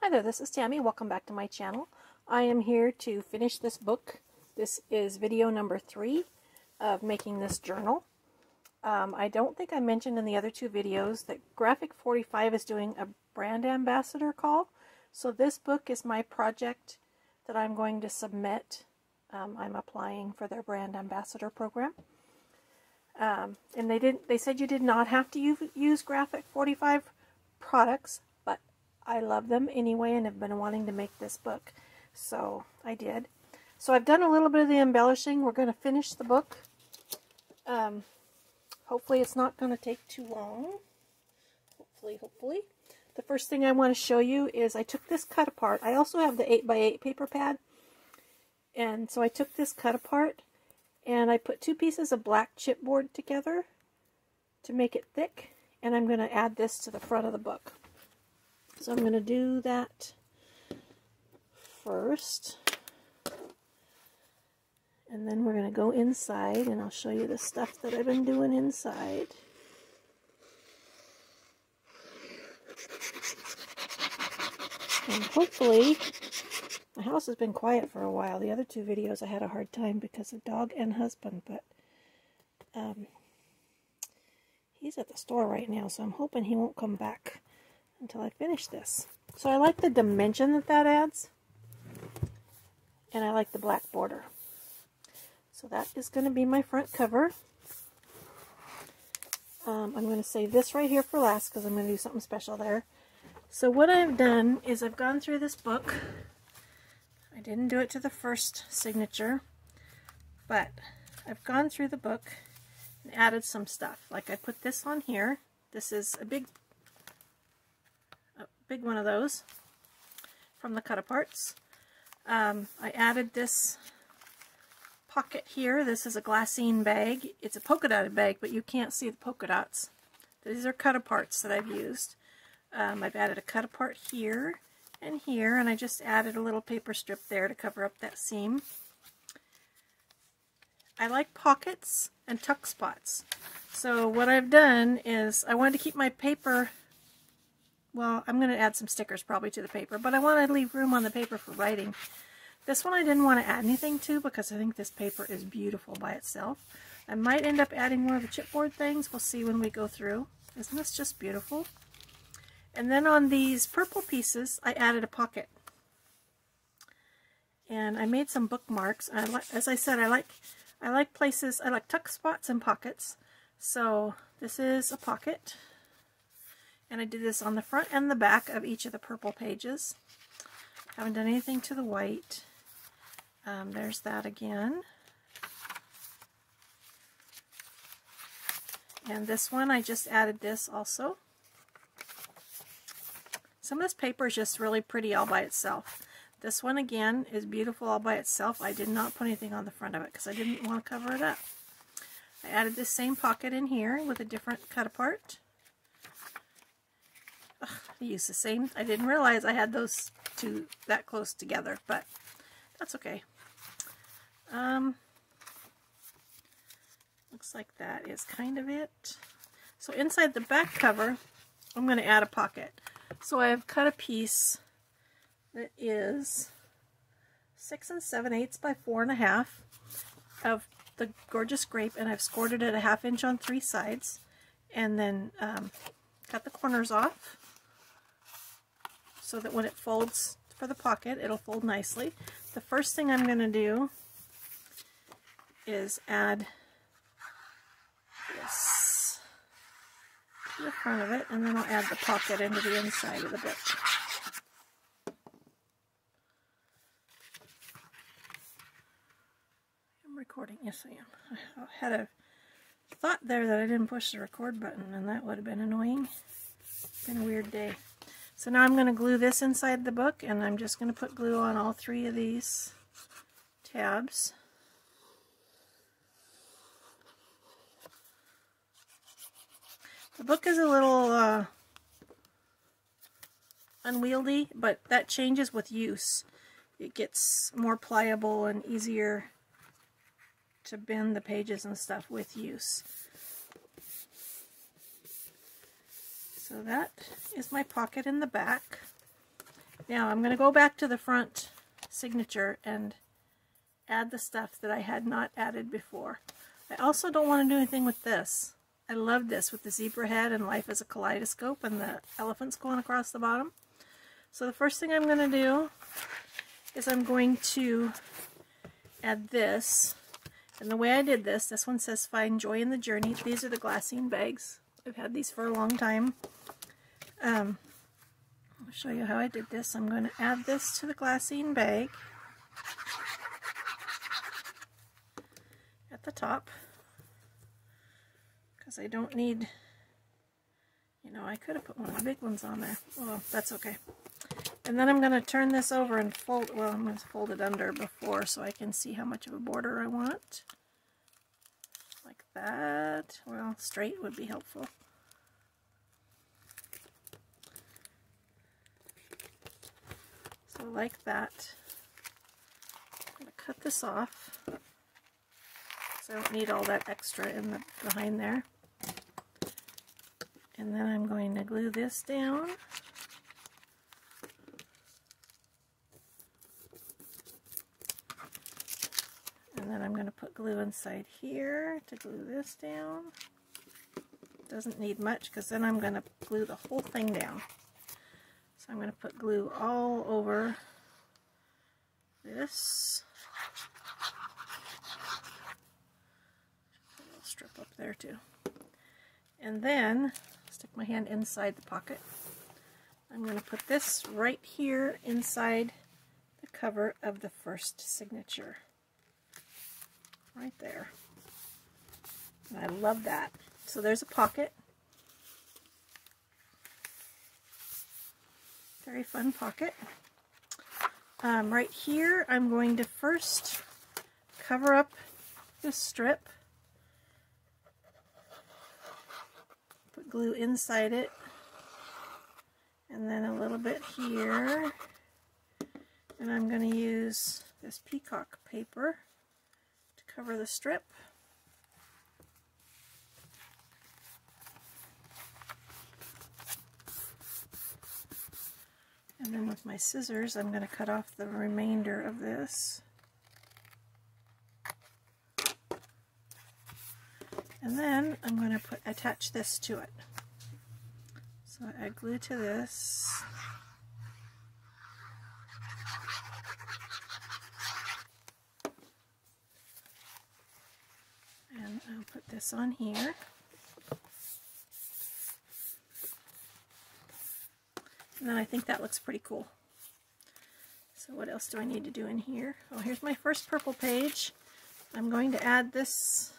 Hi there, this is Tammy. Welcome back to my channel. I am here to finish this book. This is video number 3 of making this journal. I don't think I mentioned in the other 2 videos that Graphic 45 is doing a brand ambassador call. So this book is my project that I'm going to submit. I'm applying for their brand ambassador program. And they said you did not have to use Graphic 45 products, but I love them anyway and have been wanting to make this book, so I did. So I've done a little bit of the embellishing. We're going to finish the book. Hopefully it's not going to take too long. Hopefully. The first thing I want to show you is I took this cut apart. I also have the 8x8 paper pad, and so I took this cut apart and I put 2 pieces of black chipboard together to make it thick, and I'm going to add this to the front of the book. So I'm going to do that first, and then we're going to go inside and I'll show you the stuff that I've been doing inside. And hopefully, my house has been quiet for a while. The other 2 videos I had a hard time because of dog and husband, but he's at the store right now, so I'm hoping he won't come back until I finish this. So I like the dimension that adds, and I like the black border. So that is going to be my front cover. I'm going to save this right here for last because I'm going to do something special there. So what I've done is I've gone through this book. I didn't do it to the first signature, but I've gone through the book and added some stuff. Like I put this on here. This is a big one of those from the cut-aparts. I added this pocket here. This is a glassine bag. It's a polka dotted bag, but you can't see the polka dots. These are cut-aparts that I've used. I've added a cut-apart here and here, and I just added a little paper strip there to cover up that seam. I like pockets and tuck spots. So what I've done is I wanted to keep my paper. Well, I'm going to add some stickers probably to the paper, but I want to leave room on the paper for writing. This one I didn't want to add anything to because I think this paper is beautiful by itself. I might end up adding more of the chipboard things. We'll see when we go through. Isn't this just beautiful? And then on these purple pieces, I added a pocket. And I made some bookmarks. As I said, I like places, I like tuck spots and pockets. So this is a pocket. And I did this on the front and the back of each of the purple pages. Haven't done anything to the white. There's that again. And this one, I just added this also. Some of this paper is just really pretty all by itself. This one, again, is beautiful all by itself. I did not put anything on the front of it because I didn't want to cover it up. I added this same pocket in here with a different cut apart. I used the same. I didn't realize I had those 2 that close together, but that's okay. Looks like that is kind of it. So inside the back cover, I'm going to add a pocket. So I have cut a piece that is 6 7/8 by 4 1/2 of the gorgeous grape, and I've scored it at a 1/2 inch on 3 sides, and then cut the corners off so that when it folds for the pocket, it'll fold nicely. The first thing I'm going to do is add this to the front of it, and then I'll add the pocket into the inside of the book. I'm recording. Yes, I am. I had a thought there that I didn't push the record button, and that would have been annoying. It's been a weird day. So now I'm going to glue this inside the book, and I'm just going to put glue on all 3 of these tabs. The book is a little unwieldy, but that changes with use. It gets more pliable and easier to bend the pages and stuff with use. So that is my pocket in the back. Now I'm going to go back to the front signature and add the stuff that I had not added before. I also don't want to do anything with this. I love this with the zebra head and life as a kaleidoscope and the elephants going across the bottom. So the first thing I'm going to do is I'm going to add this. And the way I did this, this one says Find Joy in the Journey. These are the glassine bags. I've had these for a long time. I'll show you how I did this. I'm going to add this to the glassine bag at the top, because I don't need, you know, I could have put one of the big ones on there. Well, that's okay. And then I'm going to turn this over and fold, well, I'm going to fold it under before so I can see how much of a border I want. Like that. Well, straight would be helpful. So like that. I'm going to cut this off, because I don't need all that extra in the behind there. And then I'm going to glue this down. And then I'm going to put glue inside here to glue this down. Doesn't need much, because then I'm going to glue the whole thing down. So I'm going to put glue all over this. Put a little strip up there too. And then stick my hand inside the pocket. I'm going to put this right here inside the cover of the first signature. Right there. And I love that. So there's a pocket. Very fun pocket. Right here, I'm going to first cover up this strip. Put glue inside it. And then a little bit here. And I'm going to use this peacock paper to cover the strip. And then with my scissors, I'm going to cut off the remainder of this. And then I'm going to attach this to it. So I add glue to this. And I'll put this on here. And then I think that looks pretty cool. So what else do I need to do in here? Oh, here's my first purple page. I'm going to add these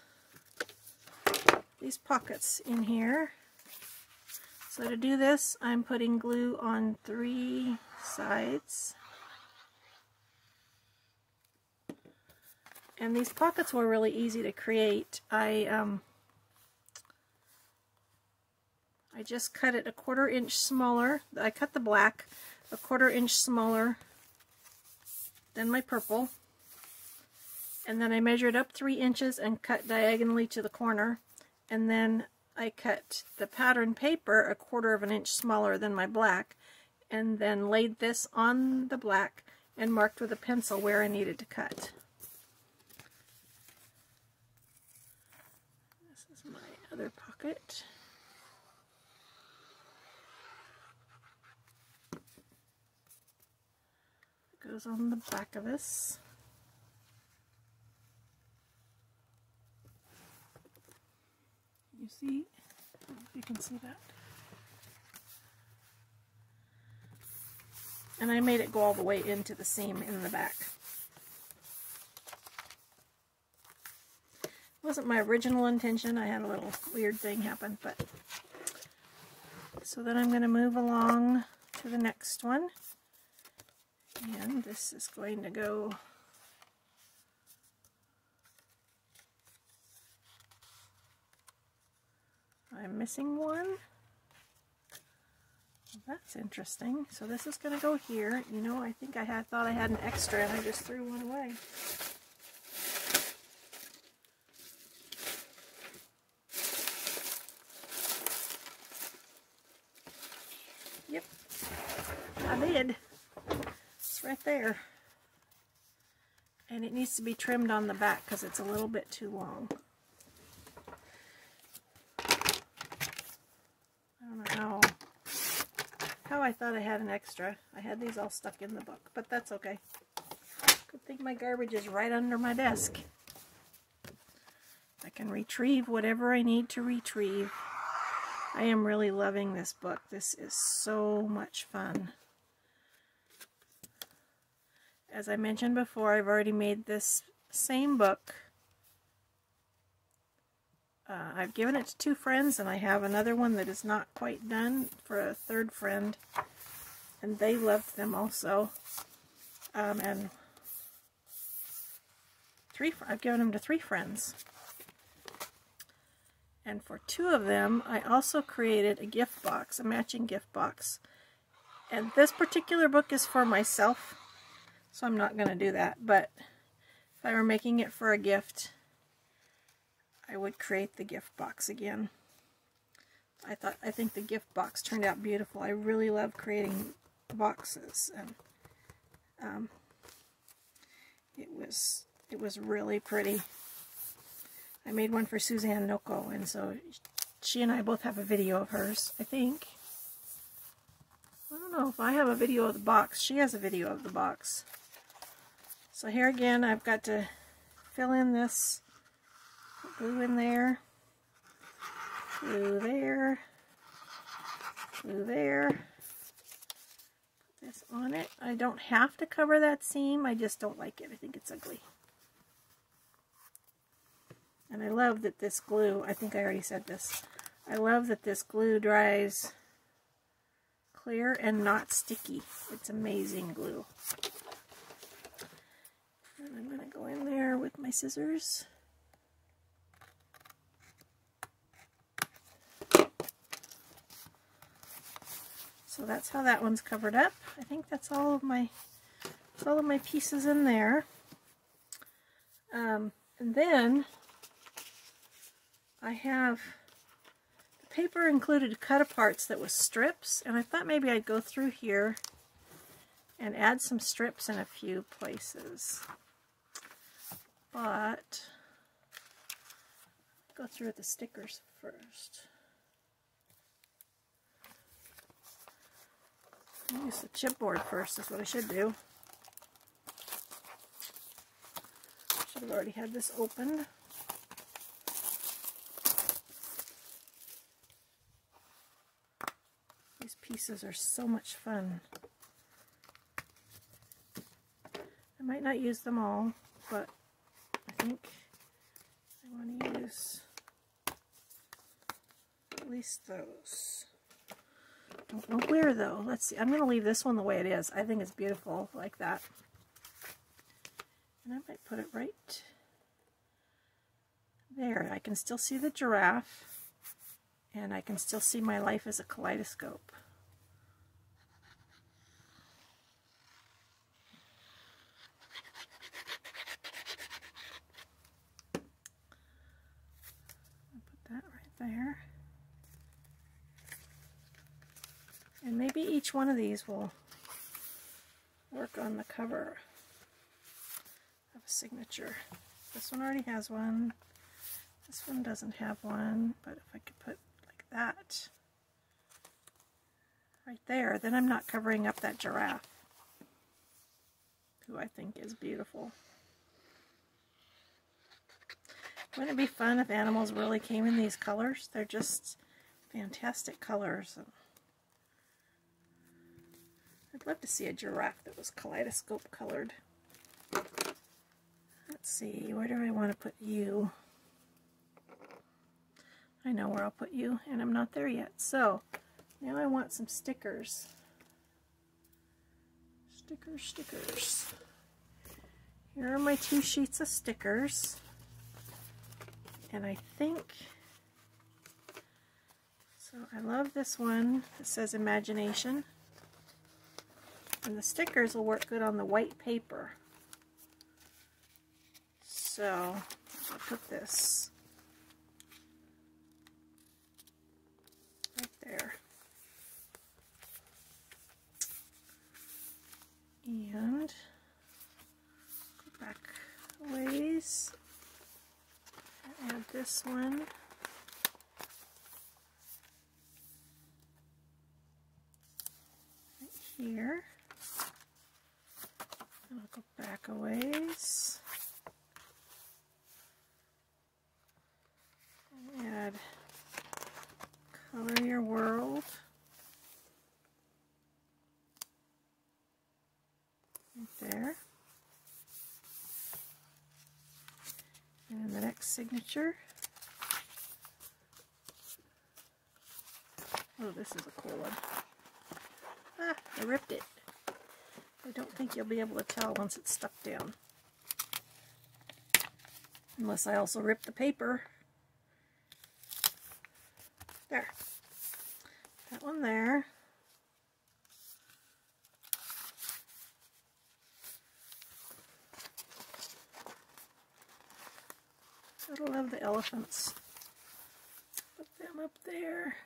pockets in here. So to do this, I'm putting glue on 3 sides. And these pockets were really easy to create. I just cut it a 1/4 inch smaller. I cut the black a 1/4 inch smaller than my purple. And then I measured up 3 inches and cut diagonally to the corner. And then I cut the pattern paper a 1/4 inch smaller than my black. And then laid this on the black and marked with a pencil where I needed to cut. This is my other pocket. Goes on the back of this. You see? I don't know if you can see that. And I made it go all the way into the seam in the back. It wasn't my original intention. I had a little weird thing happen, but so then I'm going to move along to the next one. And this is going to go I'm missing one. That's interesting. So this is going to go here. You know, I think I thought I had an extra and I just threw one away. Yep, I did. right there. And it needs to be trimmed on the back because it's a little bit too long. I don't know how I thought I had an extra. I had these all stuck in the book, but that's okay. Good thing my garbage is right under my desk. I can retrieve whatever I need to retrieve. I am really loving this book. This is so much fun. As I mentioned before, I've already made this same book. I've given it to 2 friends, and I have another one that is not quite done for a 3rd friend, and they loved them also. And I've given them to 3 friends. And for 2 of them, I also created a gift box, a matching gift box. And this particular book is for myself, so I'm not going to do that. But if I were making it for a gift, I would create the gift box again. I think the gift box turned out beautiful. I really love creating boxes, and it was really pretty. I made one for Suzanne Noko, and so she and I both have a video of hers, I think. I don't know if I have a video of the box. She has a video of the box. So here again, I've got to fill in this, put glue in there, glue there, glue there, put this on it. I don't have to cover that seam, I just don't like it. I think it's ugly. And I love that this glue, I think I already said this, I love that this glue dries clear and not sticky. It's amazing glue. And I'm going to go in there with my scissors. So that's how that one's covered up. I think that's all of my pieces in there. And then I have the paper included cut-aparts that was strips, and I thought maybe I'd go through here and add some strips in a few places. But go through with the stickers first. I'll use the chipboard first, is what I should do. Should have already had this opened. These pieces are so much fun. I might not use them all, but I think I want to use at least those. Don't know where though. Let's see. I'm going to leave this one the way it is. I think it's beautiful like that. And I might put it right there. I can still see the giraffe, and I can still see my life as a kaleidoscope. I'll put that right there. And maybe each one of these will work on the cover of a signature. This one already has one. This one doesn't have one, but if I could put like that right there, then I'm not covering up that giraffe, who I think is beautiful. Wouldn't it be fun if animals really came in these colors? They're just fantastic colors. I'd love to see a giraffe that was kaleidoscope colored. Let's see, where do I want to put you? I know where I'll put you, and I'm not there yet. So, now I want some stickers. Stickers. Here are my 2 sheets of stickers. And I think, so I love this one. It says imagination. And the stickers will work good on the white paper. So I'll put this right there. And go back a ways and add this one. Right here. And I'll go back a ways. And add Color Your World. Right there. And in the next signature. Oh, this is a cool one. Ah, I ripped it. I don't think you'll be able to tell once it's stuck down. Unless I also rip the paper. There. That one there. I love the elephants. Put them up there.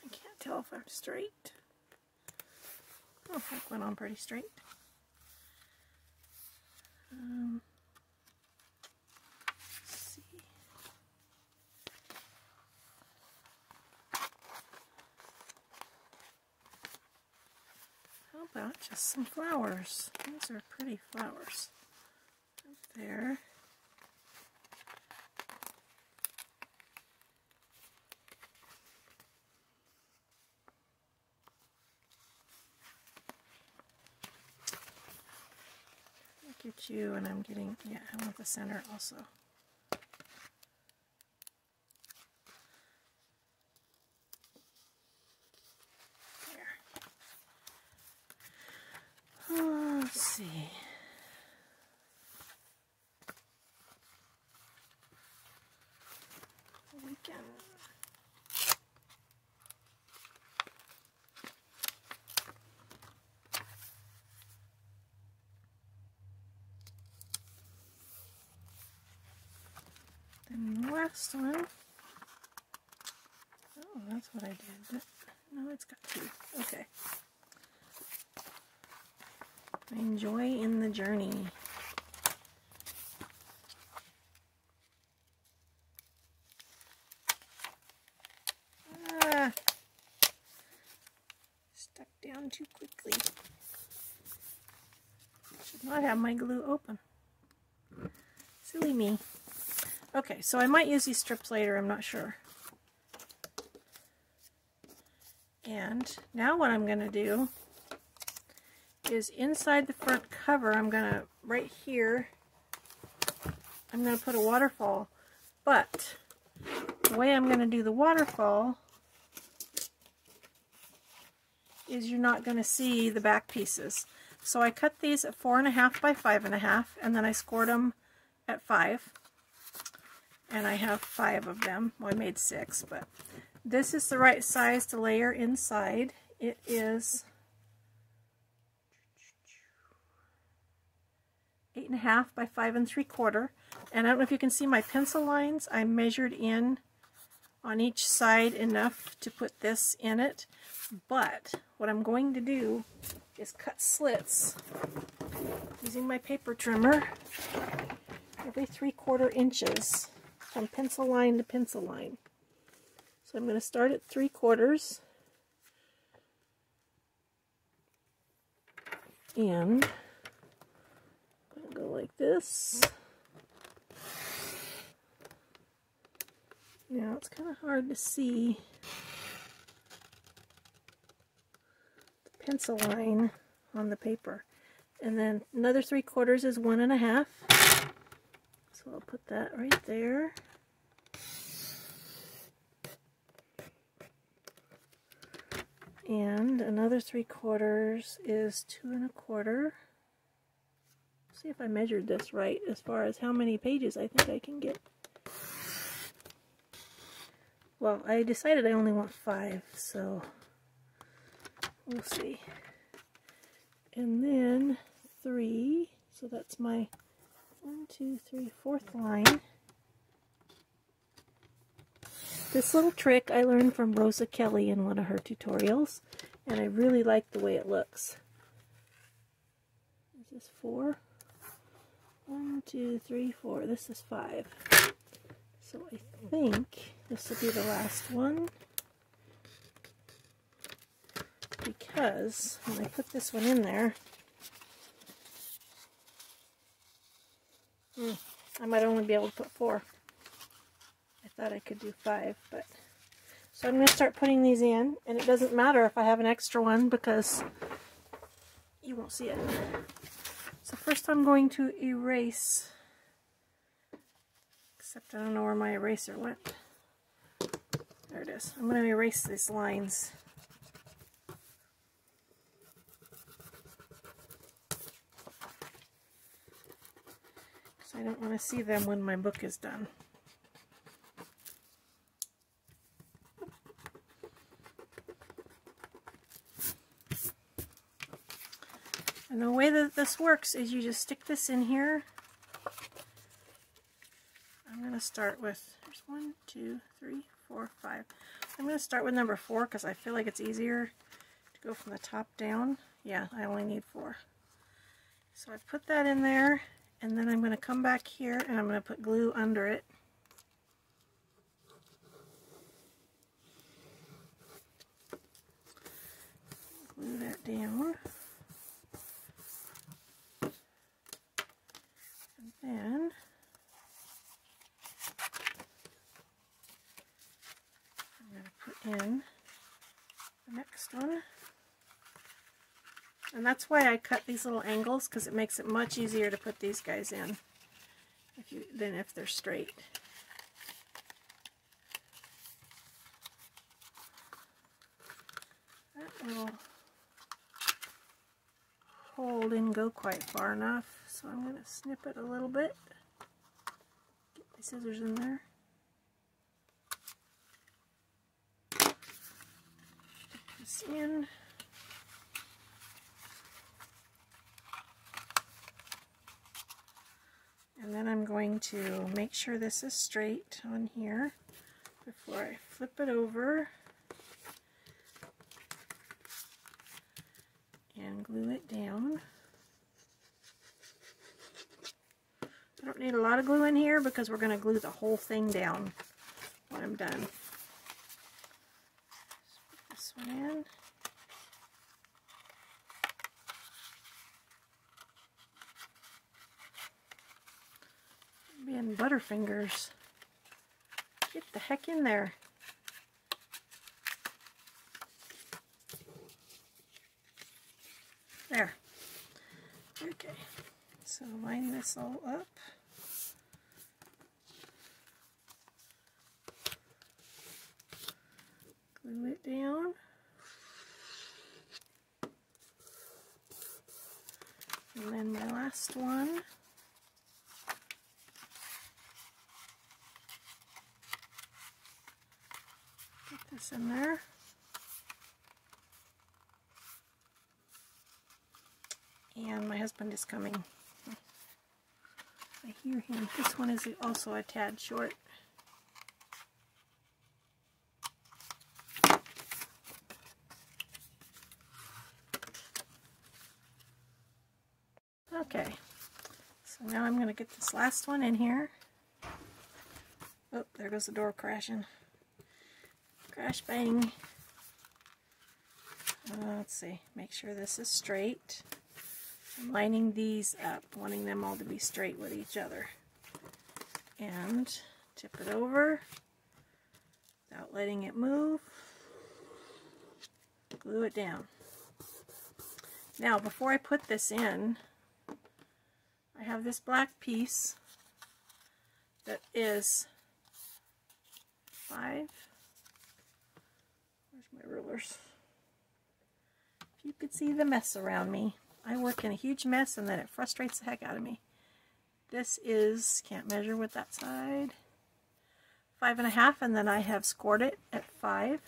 I can't tell if I'm straight. Oh, that went on pretty straight. Let's see. How about just some flowers? These are pretty flowers. Up there. Get you, and I'm getting, yeah, I want the center also. There. Oh, let's see. We can. Then the last one. Oh, that's what I did. No, it's got two. Okay. Enjoy in the journey. Ah, stuck down too quickly. Should not have my glue open. Silly me. Okay, so I might use these strips later, I'm not sure. And now what I'm going to do is inside the front cover, I'm going to, right here, I'm going to put a waterfall. But the way I'm going to do the waterfall is you're not going to see the back pieces. So I cut these at 4.5 by 5.5, and then I scored them at 5. And I have 5 of them. Well, I made 6, but this is the right size to layer inside. It is 8.5 by 5 3/4. And I don't know if you can see my pencil lines. I measured in on each side enough to put this in it. But what I'm going to do is cut slits using my paper trimmer every 3/4 inches. From pencil line to pencil line. So I'm going to start at 3/4 and I'm going to go like this. Now it's kind of hard to see the pencil line on the paper. And then another 3/4 is 1.5. So I'll put that right there. And another 3/4 is 2.25. See if I measured this right as far as how many pages I think I can get. Well, I decided I only want 5, so we'll see. And then 3, so that's my 1, 2, 3, 4th line. This little trick I learned from Rosa Kelly in one of her tutorials, and I really like the way it looks. is 4. 1, 2, 3, 4. This is 5. So I think this will be the last one, because when I put this one in there, I might only be able to put 4. I thought I could do 5, but so I'm going to start putting these in, and it doesn't matter if I have an extra one because you won't see it. So first I'm going to erase, except I don't know where my eraser went. There it is. I'm going to erase these lines. So I don't want to see them when my book is done. And the way that this works is you just stick this in here. I'm going to start with, there's 1, 2, 3, 4, 5. I'm going to start with number 4 because I feel like it's easier to go from the top down. Yeah, I only need 4. So I put that in there, and then I'm going to come back here and I'm going to put glue under it. Glue that down. And then I'm going to put in the next one. And that's why I cut these little angles, because it makes it much easier to put these guys in than if they're straight. That little hole didn't go quite far enough, so I'm going to snip it a little bit. Get my scissors in there. Stick this in. And then I'm going to make sure this is straight on here before I flip it over and glue it down. I don't need a lot of glue in here because we're going to glue the whole thing down when I'm done. Just put this one in. Being Butterfingers. Get the heck in there. There. Okay. So line this all up. Glue it down. And then my last one. This in there. And my husband is coming. I hear him. This one is also a tad short. Okay, so now I'm going to get this last one in here. Oh, there goes the door crashing. Crash bang. Let's see, make sure this is straight. I'm lining these up, wanting them all to be straight with each other. And tip it over without letting it move. Glue it down. Now, before I put this in, I have this black piece that is 5. Where's my rulers? If you could see the mess around me. I work in a huge mess and then it frustrates the heck out of me. This is, can't measure with that side, 5.5, and then I have scored it at 5.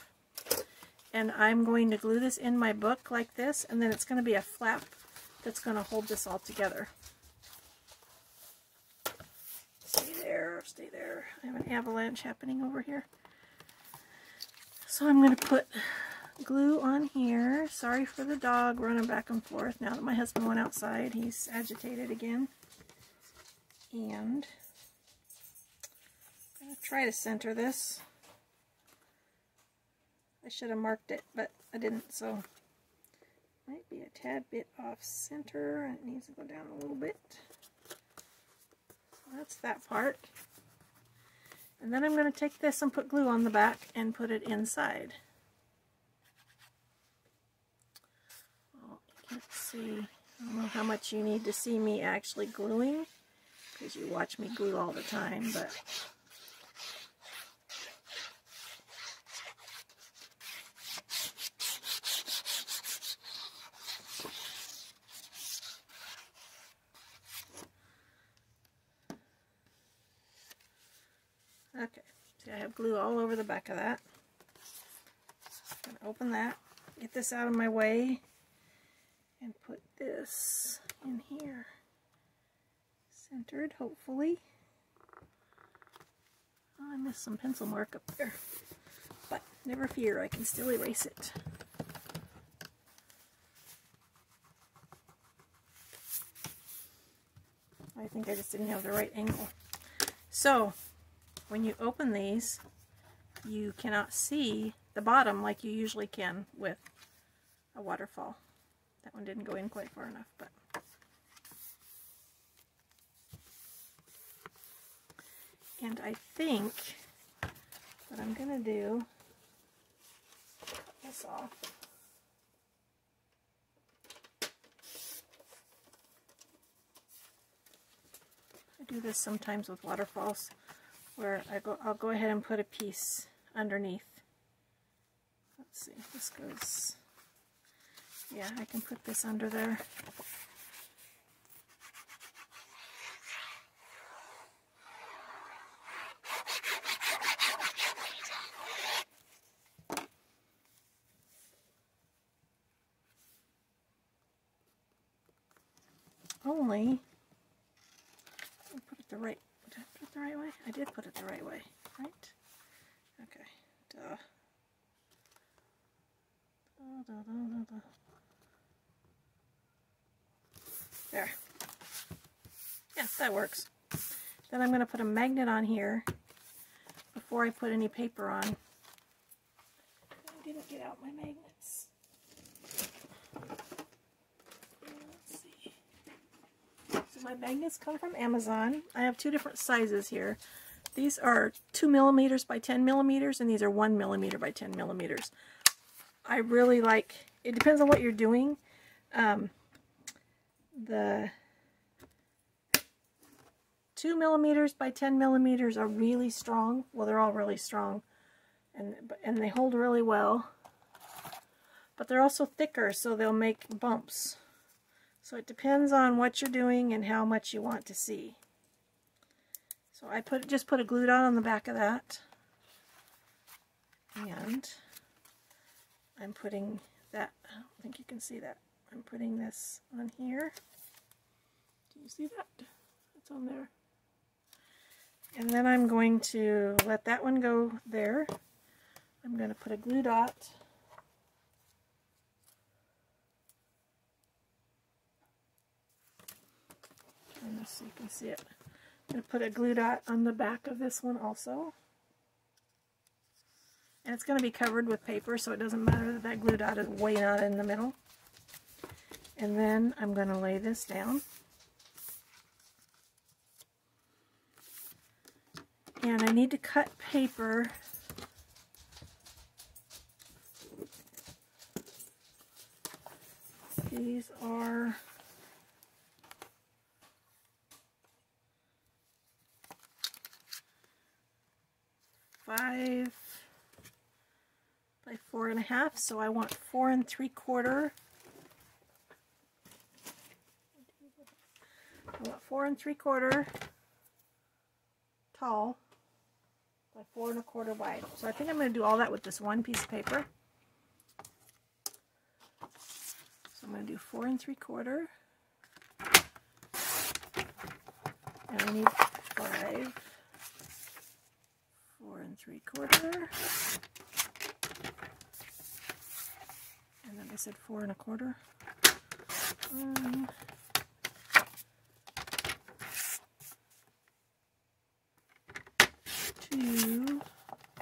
And I'm going to glue this in my book like this, and then it's going to be a flap that's going to hold this all together. Stay there, stay there. I have an avalanche happening over here. So I'm going to put glue on here. Sorry for the dog running back and forth. Now that my husband went outside, he's agitated again. And I'm going to try to center this. I should have marked it, but I didn't, so might be a tad bit off center, and it needs to go down a little bit. So that's that part. And then I'm going to take this and put glue on the back and put it inside. Well, you can't see. I don't know how much you need to see me actually gluing, because you watch me glue all the time, but okay, see I have glue all over the back of that. I'm going to open that, get this out of my way, and put this in here. Centered, hopefully. Oh, I missed some pencil mark up there. But never fear, I can still erase it. I think I just didn't have the right angle. So, when you open these, you cannot see the bottom like you usually can with a waterfall. That one didn't go in quite far enough, but and I think what I'm going to do, this off. I do this sometimes with waterfalls, where I'll go ahead and put a piece underneath. Let's see, this goes, yeah, I can put this under there. Only, I'll put it the right, did I put it the right way? I did put it the right way, right? Okay, duh. There. Yeah, that works. Then I'm going to put a magnet on here before I put any paper on. I didn't get out my magnets. Let's see. So my magnets come from Amazon. I have two different sizes here. These are 2 millimeters by 10 millimeters, and these are 1 millimeter by 10 millimeters. I really like, it depends on what you're doing. The 2 millimeters by 10 millimeters are really strong. Well, they're all really strong, and they hold really well. But they're also thicker, so they'll make bumps. So it depends on what you're doing and how much you want to see. So I just put a glue dot on the back of that, and I'm putting that, I don't think you can see that. I'm putting this on here. Do you see that? It's on there. And then I'm going to let that one go there. I'm going to put a glue dot so you can see it. I'm going to put a glue dot on the back of this one also. And it's going to be covered with paper, so it doesn't matter that that glue dot is way out in the middle. And then I'm going to lay this down. And I need to cut paper. These are 5 by 4.5, so I want 4 3/4. I want 4 3/4 tall by 4 1/4 wide. So I think I'm going to do all that with this one piece of paper. So I'm going to do 4 3/4, and I need 5 4 3/4. I said 4 1/4. 1, 2.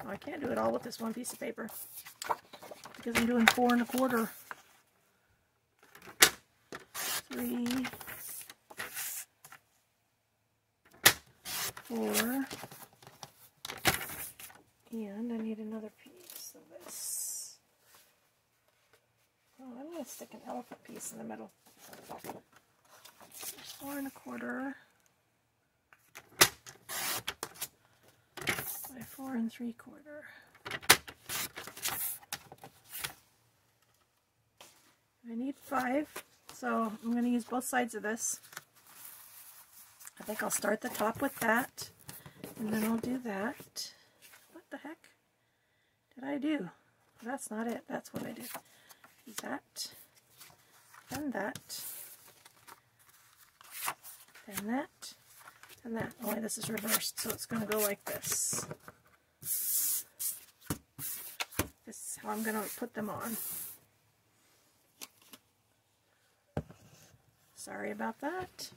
Oh, I can't do it all with this one piece of paper because I'm doing 4 1/4. 3, 4, and I need another piece of this. Oh, I'm going to stick an elephant piece in the middle. 4 1/4 by 4 3/4. I need 5, so I'm going to use both sides of this. I think I'll start the top with that, and then I'll do that. What the heck did I do? That's not it. That's what I did. Do that, then that, then that, and that. Only this is reversed, so it's going to go like this. This is how I'm going to put them on. Sorry about that.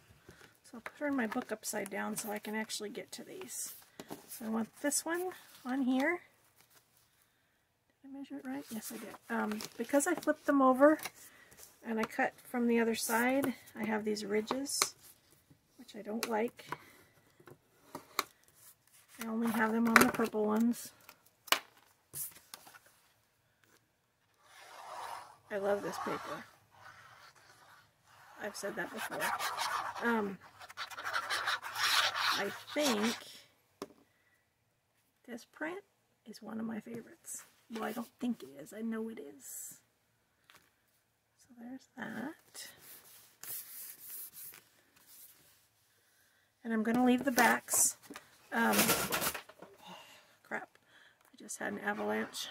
So I'll turn my book upside down so I can actually get to these. So I want this one on here. Did I measure it right? Yes, I did. Because I flipped them over and I cut from the other side, I have these ridges, which I don't like. I only have them on the purple ones. I love this paper. I've said that before. I think this print is one of my favorites. Well, I don't think it is. I know it is. So there's that. And I'm going to leave the backs. Crap. I just had an avalanche.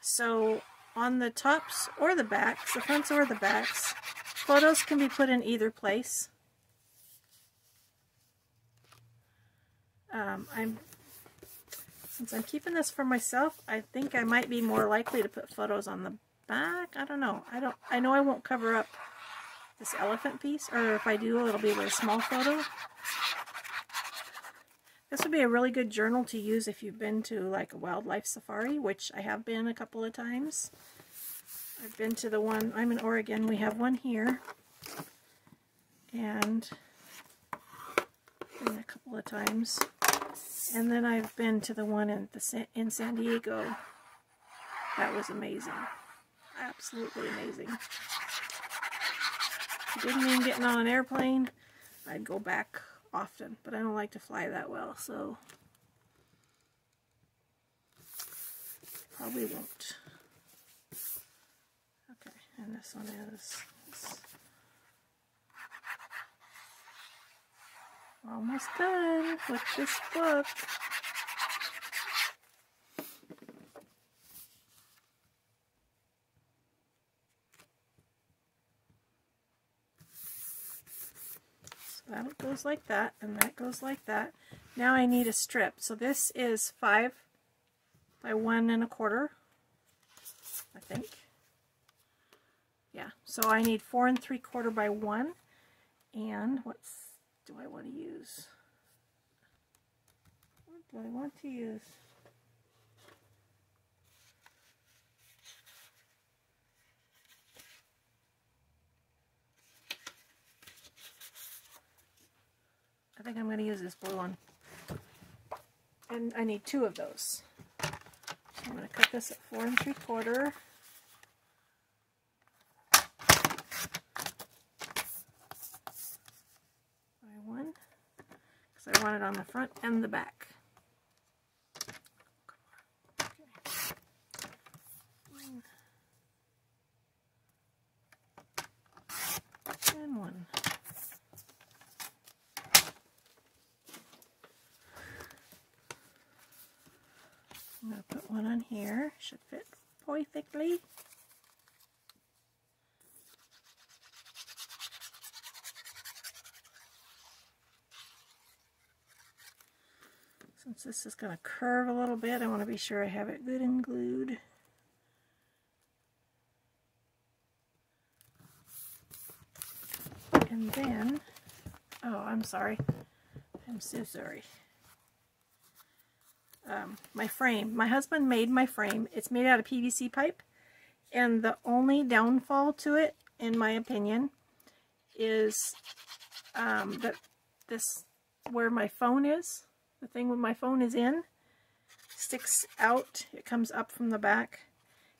So on the tops or the backs, the fronts or the backs, photos can be put in either place. Since I'm keeping this for myself, I think I might be more likely to put photos on the back. I don't know. I know I won't cover up this elephant piece, or if I do, it'll be a very small photo. This would be a really good journal to use if you've been to like a wildlife safari, which I have been a couple of times. I've been to the one, I'm in Oregon, we have one here, and been a couple of times. And then I've been to the one in San Diego. That was amazing. Absolutely amazing. If it didn't mean getting on an airplane, I'd go back often, but I don't like to fly that well, so probably won't. Okay, and this one is almost done with this book. So that goes like that, and that goes like that. Now I need a strip. So this is 5 by 1 1/4, I think. Yeah, so I need 4 3/4 by 1, and what do I want to use? What do I want to use? I think I'm going to use this blue one. And I need 2 of those. So I'm going to cut this at 4 3/4. By 1. Because I want it on the front and the back. Okay. 1 and 1. I'm going to put one on here. Should fit perfectly. Since this is going to curve a little bit, I want to be sure I have it good and glued. And then, oh, I'm sorry. I'm so sorry. My frame. My husband made my frame. It's made out of PVC pipe. And the only downfall to it, in my opinion, is that this, where my phone is, the thing where my phone is in, sticks out. It comes up from the back,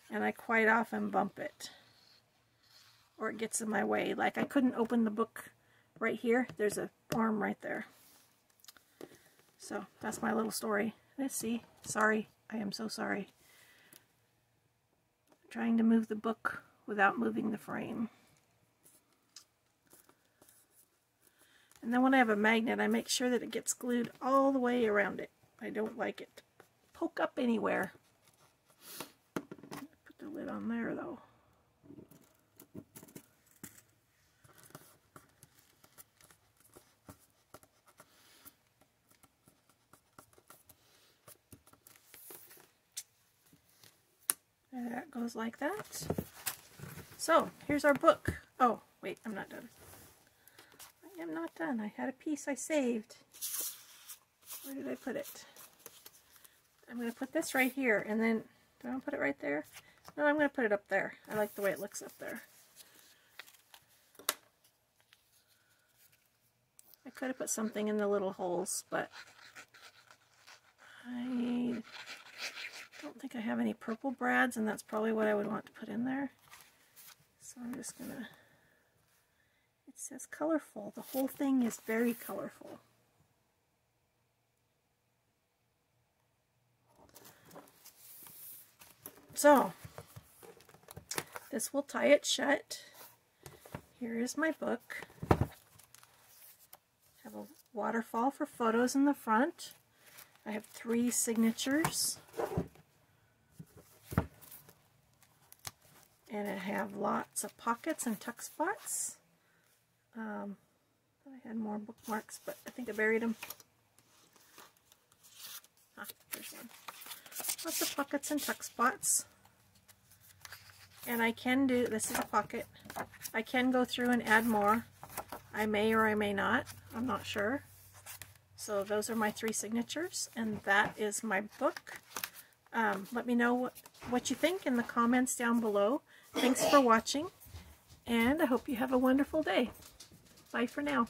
and I quite often bump it, or it gets in my way. Like, I couldn't open the book right here. There's a arm right there. So that's my little story. Let's see. Sorry. I am so sorry. I'm trying to move the book without moving the frame. And then when I have a magnet, I make sure that it gets glued all the way around it. I don't like it to poke up anywhere. Put the lid on there, though. And that goes like that. So, here's our book. Oh, wait, I'm not done. I am not done. I had a piece I saved. Where did I put it? I'm going to put this right here, and then, do I want to put it right there? No, I'm going to put it up there. I like the way it looks up there. I could have put something in the little holes, but I don't think I have any purple brads, and that's probably what I would want to put in there. So I'm just going to, it says colorful. The whole thing is very colorful. So, this will tie it shut. Here is my book. Have a waterfall for photos in the front. I have 3 signatures. And I have lots of pockets and tuck spots. I had more bookmarks, but I think I buried them. Ah, there's one. Lots of pockets and tuck spots. And I can do, this is a pocket, I can go through and add more. I may or I may not. I'm not sure. So those are my 3 signatures, and that is my book. Let me know what you think in the comments down below. Thanks for watching, and I hope you have a wonderful day. Bye for now.